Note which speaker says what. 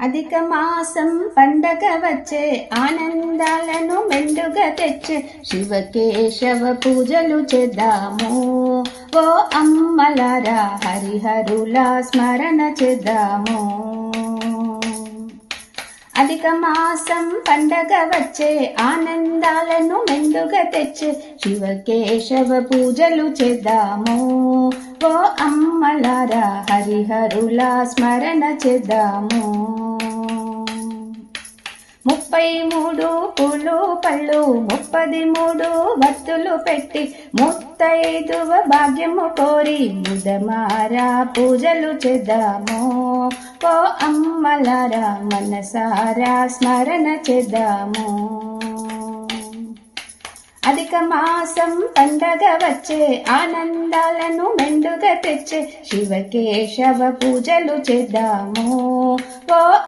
Speaker 1: అధిక మాసం పండగ వచ్చే ఆనందాలను మెండుగా తెచ్చే శివకేశవ పూజలు చేద్దాము. ఓ అమ్మలారా హరిహరుల స్మరణ చేద్దాము. అధిక మాసం పండగ వచ్చే ఆనందాలను మెండుగా తెచ్చే శివకేశవ పూజలు చేద్దాము. ఓ అమ్మలారా హరిహరుల స్మరణ చేద్దాము. 33 పూలు పళ్ళు 33 వత్తులు పెట్టి ముత్తైదువ భాగ్యము కోరి ముదమారా పూజలు చేద్దాము. ఓ అమ్మలారా మనసారా స్మరణ చేద్దాము. అధిక మాసం పండగ వచ్చే ఆనందాలను మెండుగా తెచ్చే శివకేశవ పూజలు చేద్దాము. ఓ